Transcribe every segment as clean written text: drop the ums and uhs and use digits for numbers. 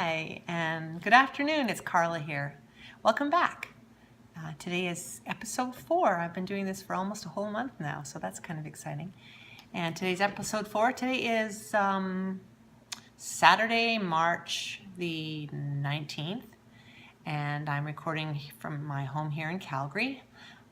Hi, and good afternoon. It's Carla here. Welcome back. Today is episode 4. I've been doing this for almost a whole month now, so that's kind of exciting. And today's episode 4. Today is Saturday, March the 19th, and I'm recording from my home here in Calgary.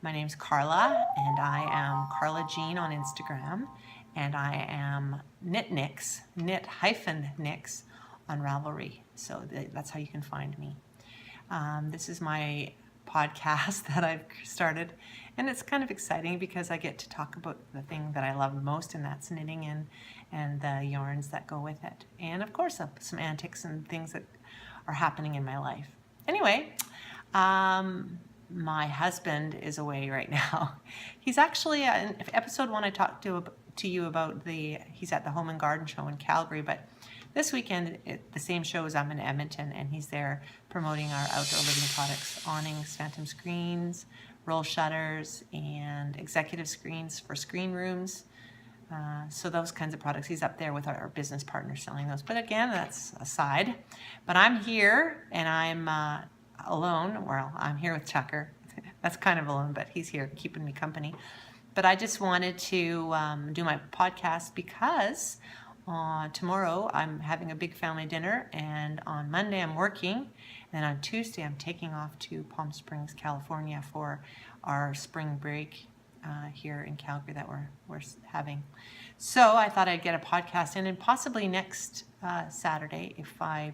My name's Carla, and I am Carla Jean on Instagram, and I am Knit-Nix, Knit-Nix on Ravelry. So that's how you can find me. This is my podcast that I've started, and it's kind of exciting because I get to talk about the thing that I love most, and that's knitting and the yarns that go with it. And of course, some antics and things that are happening in my life. Anyway, my husband is away right now. He's actually, in episode 1, I talked to you about he's at the Home and Garden Show in Calgary, but this weekend, the same show as I'm in Edmonton, and he's there promoting our outdoor living products, awnings, phantom screens, roll shutters, and executive screens for screen rooms. So those kinds of products. He's up there with our business partners selling those. But again, that's aside. But I'm here, and I'm alone. Well, I'm here with Tucker. That's kind of alone, but he's here keeping me company. But I just wanted to do my podcast because tomorrow I'm having a big family dinner, and on Monday I'm working, and on Tuesday I'm taking off to Palm Springs, California for our spring break here in Calgary that we're having. So I thought I'd get a podcast in, and possibly next Saturday, if I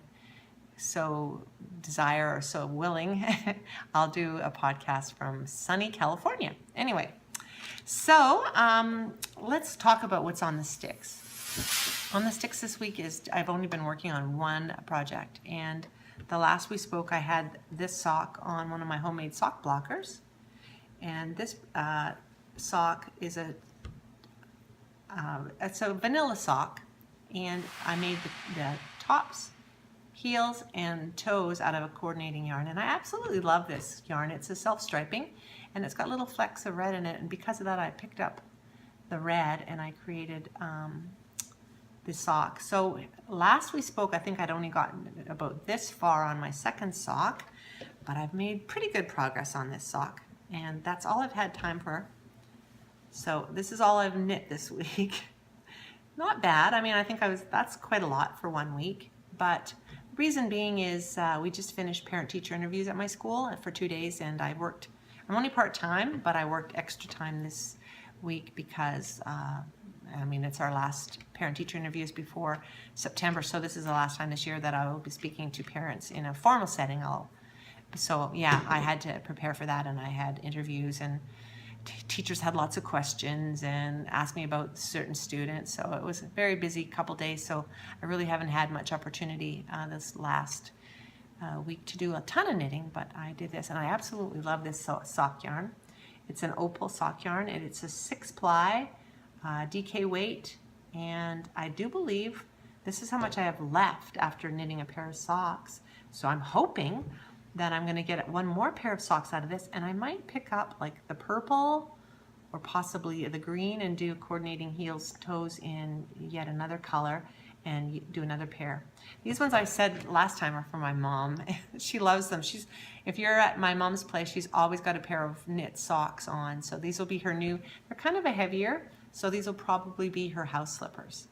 so desire or so willing, I'll do a podcast from sunny California. Anyway, so let's talk about what's on the sticks. On the sticks this week I've only been working on one project, and the last we spoke I had this sock on one of my homemade sock blockers, and this sock is it's a vanilla sock, and I made the tops, heels, and toes out of a coordinating yarn, and I absolutely love this yarn. It's a self-striping, and it's got little flecks of red in it, and because of that I picked up the red and I created the sock. So last we spoke, I think I'd only gotten about this far on my second sock, but I've made pretty good progress on this sock, and that's all I've had time for. So this is all I've knit this week. Not bad. I mean, I think that's quite a lot for 1 week, but the reason being is we just finished parent-teacher interviews at my school for 2 days, and I'm only part-time, but I worked extra time this week because it's our last parent-teacher interviews before September, so this is the last time this year that I will be speaking to parents in a formal setting. So yeah, I had to prepare for that, and I had interviews, and teachers had lots of questions and asked me about certain students, so it was a very busy couple days, so I really haven't had much opportunity this last week to do a ton of knitting, but I did this, and I absolutely love this sock yarn. It's an opal sock yarn, and it's a 6-ply DK weight, and I do believe this is how much I have left after knitting a pair of socks. So I'm hoping that I'm going to get one more pair of socks out of this, and I might pick up like the purple or possibly the green and do coordinating heels, toes in yet another color and do another pair. These ones I said last time are for my mom. She loves them. If you're at my mom's place, she's always got a pair of knit socks on. So these will be her new, they're kind of a heavier, so these will probably be her house slippers,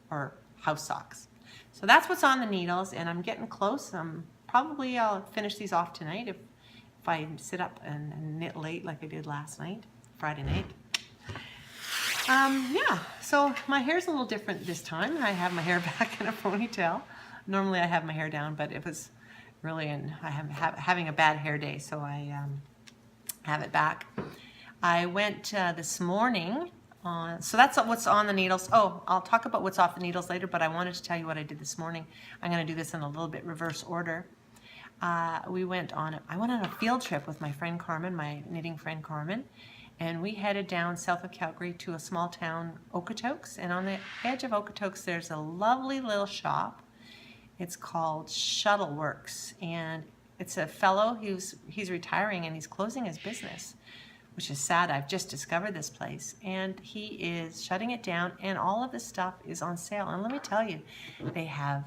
or house socks. So that's what's on the needles, and I'm getting close. Probably I'll finish these off tonight if I sit up and knit late like I did last night, Friday night. Yeah, so my hair's a little different this time. I have my hair back in a ponytail. Normally I have my hair down, but it was really, I'm having a bad hair day, so I have it back. I went this morning so that's what's on the needles. Oh, I'll talk about what's off the needles later, but I wanted to tell you what I did this morning. I'm going to do this in a little bit reverse order. I went on a field trip with my friend Carmen, my knitting friend Carmen, and we headed down south of Calgary to a small town, Okotoks, and on the edge of Okotoks there's a lovely little shop. It's called Shuttleworks, and it's a fellow he's retiring, and he's closing his business. which is sad. I've just discovered this place, and he is shutting it down, and all of the stuff is on sale. And let me tell you, they have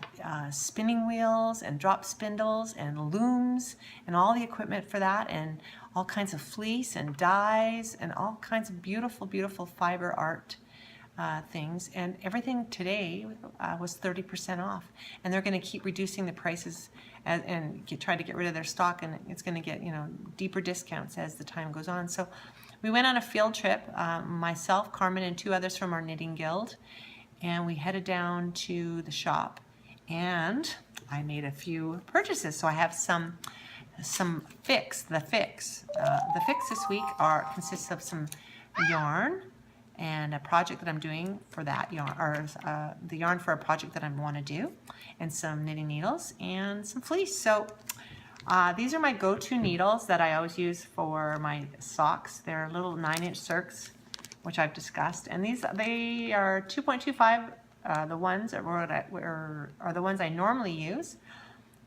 spinning wheels and drop spindles and looms and all the equipment for that, and all kinds of fleece and dyes and all kinds of beautiful, beautiful fiber art things. And everything today was 30% off, and they're going to keep reducing the prices and try to get rid of their stock, and it's going to get, you know, deeper discounts as the time goes on. So we went on a field trip, myself, Carmen, and 2 others from our knitting guild, and we headed down to the shop, and I made a few purchases. So I have some fix. The fix this week consists of some yarn and a project that I'm doing for that yarn, or the yarn for a project that I want to do, and some knitting needles and some fleece. So these are my go-to needles that I always use for my socks. They're little 9-inch circs, which I've discussed, and they are 2.25. The ones are the ones I normally use,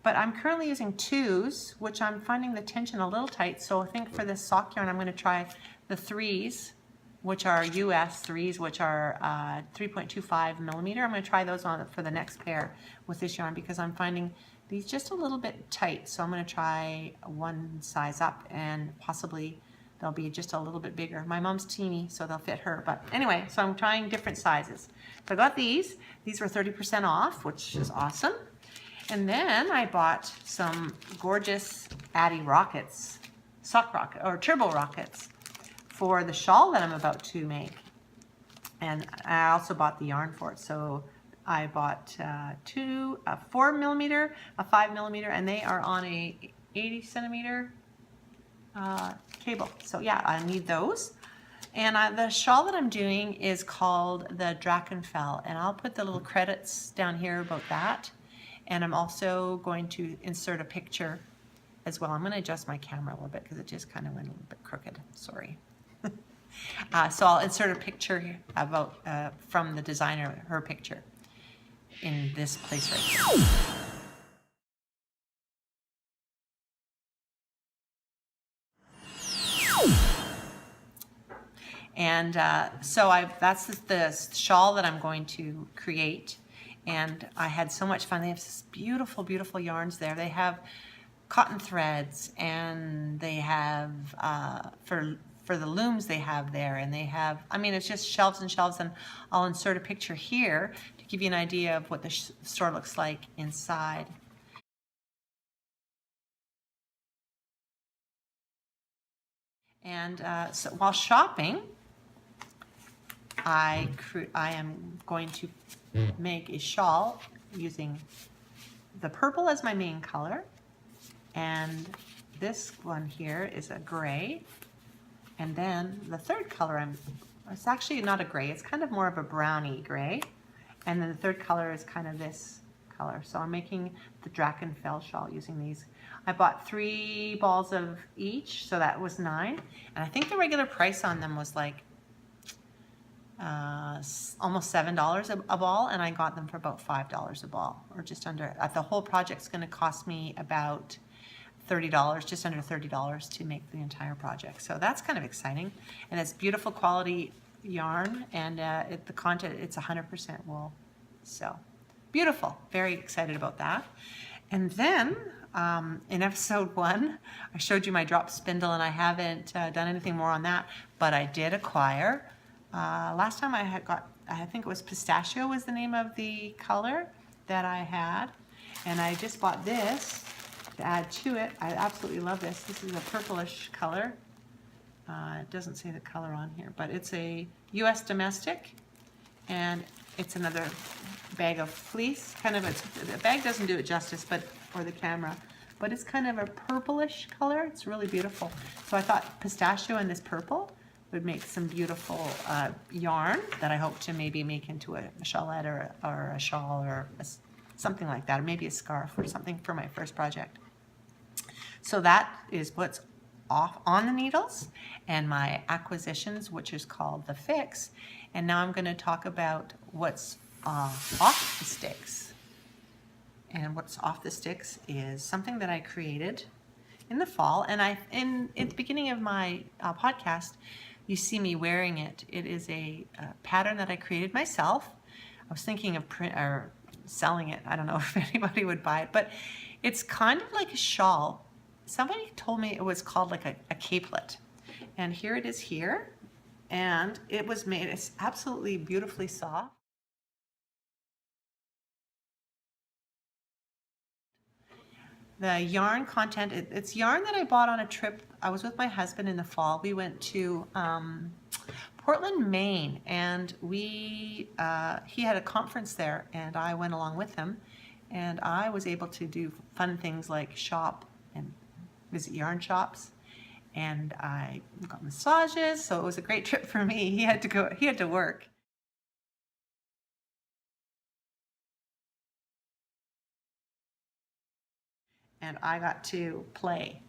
but I'm currently using 2s, which I'm finding the tension a little tight. So I think for this sock yarn, I'm going to try the 3s, which are US 3s, which are 3.25 millimeter. I'm going to try those on for the next pair with this yarn, because I'm finding these just a little bit tight. So I'm going to try one size up, and possibly they'll be just a little bit bigger. My mom's teeny, so they'll fit her. But anyway, so I'm trying different sizes. So I got these. These were 30% off, which is awesome. And then I bought some gorgeous Addy rockets, sock rocket, or turbo rockets, for the shawl that I'm about to make. And I also bought the yarn for it. So I bought a 4 millimeter, a 5 millimeter, and they are on a 80 centimeter cable. So yeah, I need those. And the shawl that I'm doing is called the Drachenfell, and I'll put the little credits down here about that. And I'm also going to insert a picture as well. I'm going to adjust my camera a little bit because it just kind of went a little bit crooked. Sorry. So I'll insert a picture about from the designer, her picture, in this place right here. And so that's the shawl that I'm going to create. And I had so much fun. They have this beautiful, beautiful yarns there. They have cotton threads, and they have for the looms they have there, and they have, I mean, it's just shelves and shelves. And I'll insert a picture here to give you an idea of what the store looks like inside. And so while shopping, I am going to make a shawl using the purple as my main color, and this one here is a gray, and then the third color it's actually not a gray, it's kind of more of a browny gray, and then the third color is kind of this color. So I'm making the Drachenfell shawl using these. I bought 3 balls of each, so that was 9, and I think the regular price on them was like almost $7 a ball, and I got them for about $5 a ball, or just under. The whole project's going to cost me about $30, just under $30 to make the entire project. So that's kind of exciting, and it's beautiful quality yarn, and the content, it's 100% wool. So beautiful, very excited about that. And then in episode 1, I showed you my drop spindle, and I haven't done anything more on that, but I did acquire. Last time I think it was Pistachio was the name of the color that I had, and I just bought this to add to it. I absolutely love this. This is a purplish color. It doesn't say the color on here, but it's a US domestic, and it's another bag of fleece. Kind of the bag doesn't do it justice, but for the camera, but it's kind of a purplish color. It's really beautiful. So I thought pistachio and this purple would make some beautiful yarn that I hope to maybe make into a shawlette or a shawl or something like that, or maybe a scarf or something for my first project. So that is what's off on the needles and my acquisitions, which is called the Fix. And now I'm going to talk about what's off the sticks. And what's off the sticks is something that I created in the fall, and in the beginning of my podcast, you see me wearing it. It is a pattern that I created myself. I was thinking of selling it. I don't know if anybody would buy it, but it's kind of like a shawl. Somebody told me it was called like a capelet, and here it is here, and it was made, it's absolutely beautifully soft. The yarn content, it's yarn that I bought on a trip. I was with my husband in the fall. We went to Portland, Maine, and he had a conference there, and I went along with him, and I was able to do fun things like shop and visit yarn shops, and I got massages, so it was a great trip for me. He had to work. And I got to play.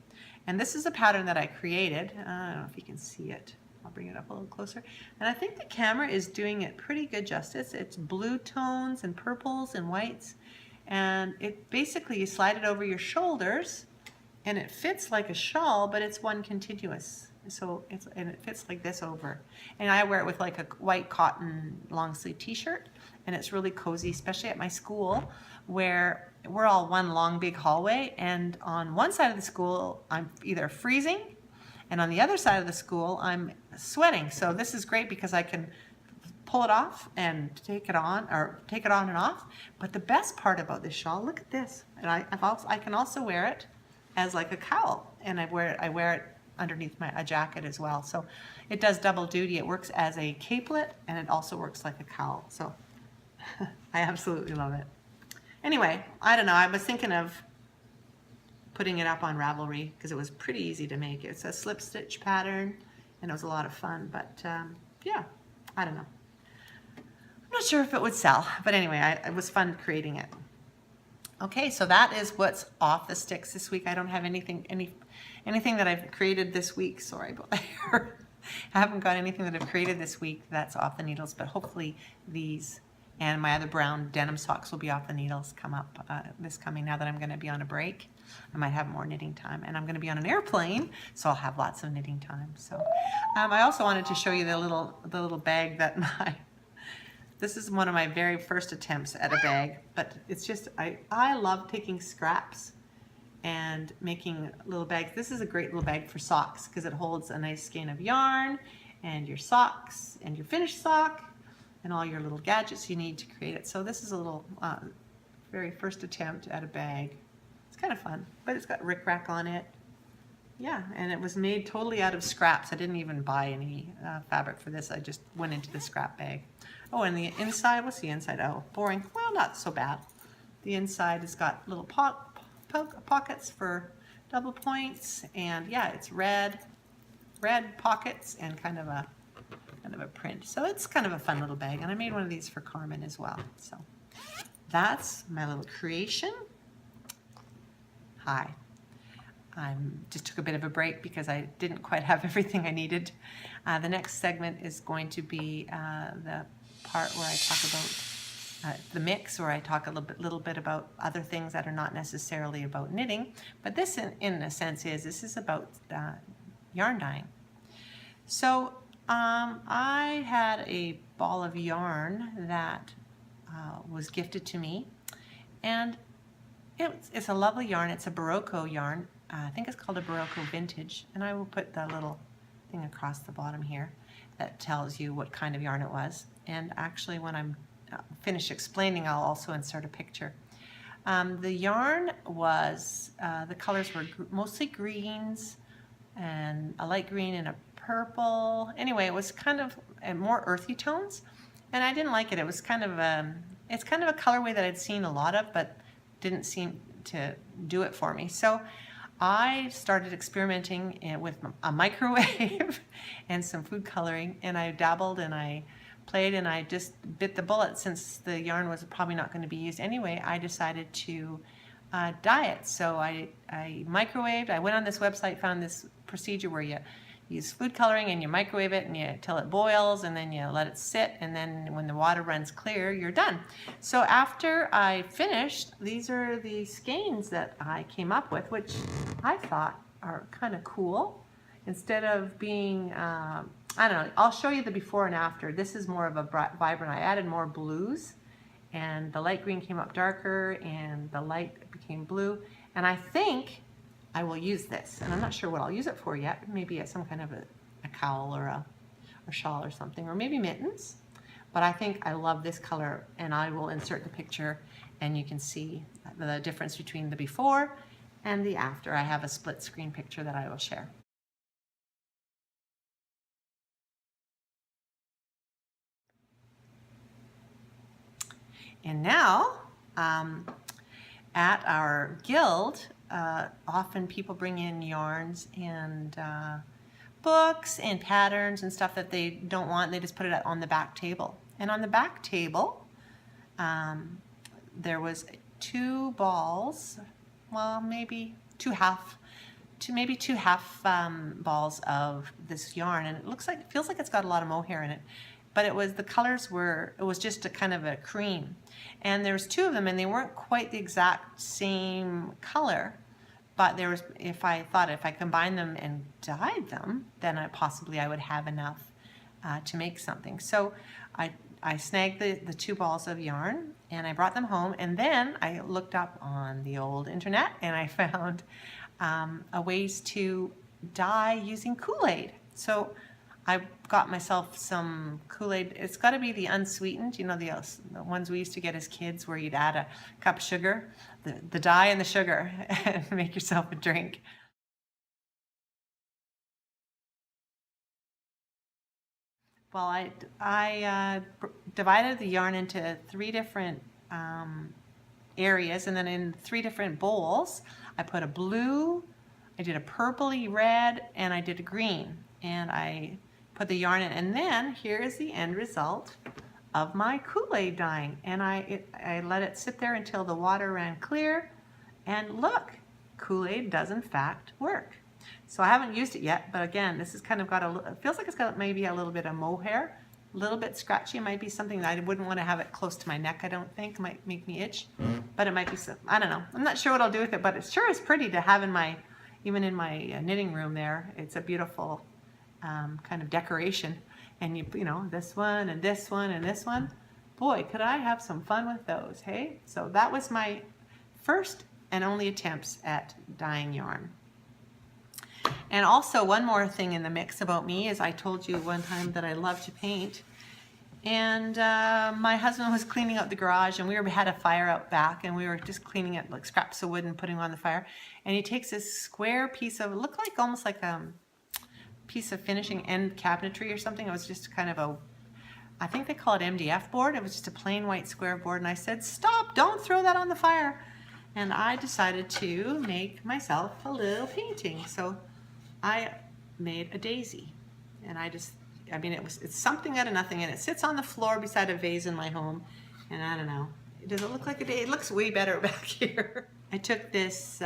And this is a pattern that I created. I don't know if you can see it. I'll bring it up a little closer. And I think the camera is doing it pretty good justice. It's blue tones and purples and whites. And it basically, you slide it over your shoulders and it fits like a shawl, but it's one continuous. So and it fits like this over. And I wear it with like a white cotton long sleeve t-shirt, and it's really cozy, especially at my school where we're all one long big hallway, and on one side of the school I'm either freezing, and on the other side of the school I'm sweating. So this is great because I can pull it off and take it on, or take it on and off. But the best part about this shawl, look at this, and I can also wear it as like a cowl, and I wear it underneath a jacket as well. So it does double duty. It works as a capelet, and it also works like a cowl. So I absolutely love it. Anyway, I don't know, I was thinking of putting it up on Ravelry because it was pretty easy to make. It's a slip stitch pattern, and it was a lot of fun, but yeah, I don't know. I'm not sure if it would sell, but anyway, it was fun creating it. Okay, so that is what's off the sticks this week. I don't have anything that I've created this week. Sorry about that. I haven't got anything that I've created this week that's off the needles, but hopefully these and my other brown denim socks will be off the needles this coming, now that I'm going to be on a break. I might have more knitting time, and I'm going to be on an airplane, so I'll have lots of knitting time. So I also wanted to show you the little bag that this is one of my very first attempts at a bag, but it's just, I love taking scraps and making little bags. This is a great little bag for socks because it holds a nice skein of yarn and your socks and your finished sock and all your little gadgets you need to create it. So this is a little very first attempt at a bag. It's kind of fun, but it's got rickrack on it. Yeah, and it was made totally out of scraps. I didn't even buy any fabric for this. I just went into the scrap bag. Oh, and the inside, what's the inside? Oh, boring. Well, not so bad. The inside has got little pockets for double points, and yeah, it's red pockets and kind of a print. So it's kind of a fun little bag, and I made one of these for Carmen as well. So that's my little creation. Hi. I just took a bit of a break because I didn't quite have everything I needed. The next segment is going to be the part where I talk about the mix, where I talk a little bit about other things that are not necessarily about knitting, but this in a sense this is about yarn dyeing. So I had a ball of yarn that was gifted to me, and it's a lovely yarn. It's a Barocco yarn. I think it's called a Barocco Vintage, and I will put the little thing across the bottom here that tells you what kind of yarn it was. And actually, when I'm finished explaining, I'll also insert a picture. The yarn was, the colors were mostly greens, and a light green and a purple. Anyway, it was kind of more earthy tones, and I didn't like it. It was kind of it's kind of a colorway that I'd seen a lot of, but didn't seem to do it for me. So I started experimenting with a microwave and some food coloring, and I dabbled and I played, and I just bit the bullet. Since the yarn was probably not going to be used anyway, I decided to dye it. So I microwaved. I went on this website, found this procedure where you use food coloring and you microwave it and till it boils, and then you let it sit, and then when the water runs clear, you're done. So after I finished, these are the skeins that I came up with, which I thought are kind of cool. Instead of being, I don't know, I'll show you the before and after. This is more of a vibrant. I added more blues, and the light green came up darker, and the light became blue. And I think I will use this, and I'm not sure what I'll use it for yet. Maybe as some kind of a cowl or a shawl or something, or maybe mittens. But I think I love this color, and I will insert the picture, and you can see the difference between the before and the after. I have a split screen picture that I will share. And now, at our guild, often people bring in yarns and books and patterns and stuff that they don't want, and they just put it on the back table. And on the back table, there was 2 balls, well, maybe two half balls of this yarn, and it feels like it's got a lot of mohair in it. But the colors it was just a kind of a cream. And there's 2 of them, and they weren't quite the exact same color. But if I combined them and dyed them, then I would have enough to make something. So I snagged the 2 balls of yarn, and I brought them home, and then I looked up on the old internet, and I found ways to dye using Kool-Aid. So I got myself some Kool-Aid. It's got to be the unsweetened, you know, the ones we used to get as kids, where you'd add a cup of sugar, the dye and the sugar, and make yourself a drink. Well, I divided the yarn into 3 different areas, and then in 3 different bowls, I put a blue, I did a purpley red, and I did a green. And I put the yarn in, and then here is the end result of my Kool-Aid dyeing. And I let it sit there until the water ran clear, and look, Kool-Aid does in fact work. So I haven't used it yet, but again, this has kind of got it feels like it's got maybe a little bit of mohair, a little bit scratchy. It might be something that I wouldn't want to have it close to my neck, I don't think. It might make me itch, but it might be some, I don't know. I'm not sure what I'll do with it, but it sure is pretty to have even in my knitting room there. It's a beautiful kind of decoration, and you know, this one and this one and this one. Boy, could I have some fun with those, hey? So that was my first and only attempts at dyeing yarn. And also, one more thing in the mix about me is I told you one time that I love to paint, and my husband was cleaning out the garage, and we had a fire out back, and we were just cleaning it, like scraps of wood, and putting on the fire. And he takes this square piece of, it looked like almost like a piece of finishing end cabinetry or something. It was just kind of I think they call it MDF board. It was just a plain white square board, and I said, stop, don't throw that on the fire. And I decided to make myself a little painting. So I made a daisy, and it's something out of nothing, and it sits on the floor beside a vase in my home, and I don't know, does it look like a daisy? It looks way better back here. I took this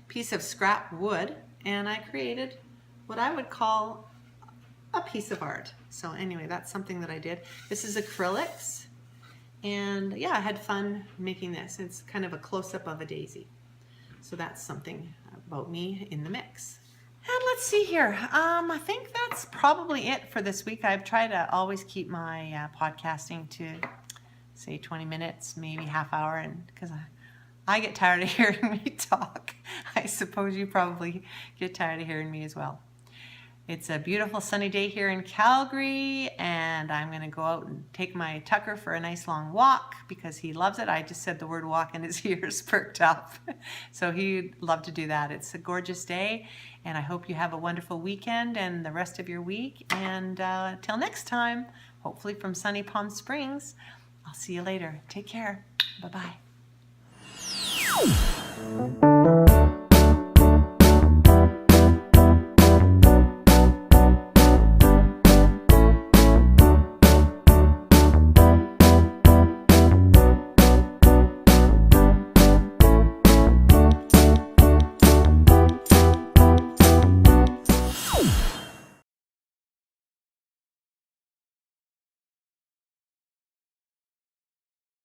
piece of scrap wood, and I created what I would call a piece of art. So anyway, that's something that I did. This is acrylics, and yeah, I had fun making this. It's kind of a close-up of a daisy. So that's something about me in the mix. And let's see here. I think that's probably it for this week. I've tried to always keep my podcasting to, say, 20 minutes, maybe half hour, and because I get tired of hearing me talk. I suppose you probably get tired of hearing me as well. It's a beautiful sunny day here in Calgary, and I'm going to go out and take my Tucker for a nice long walk because he loves it. I just said the word walk and his ears perked up. So he'd love to do that. It's a gorgeous day, and I hope you have a wonderful weekend and the rest of your week. And till next time, hopefully from sunny Palm Springs, I'll see you later. Take care. Bye-bye.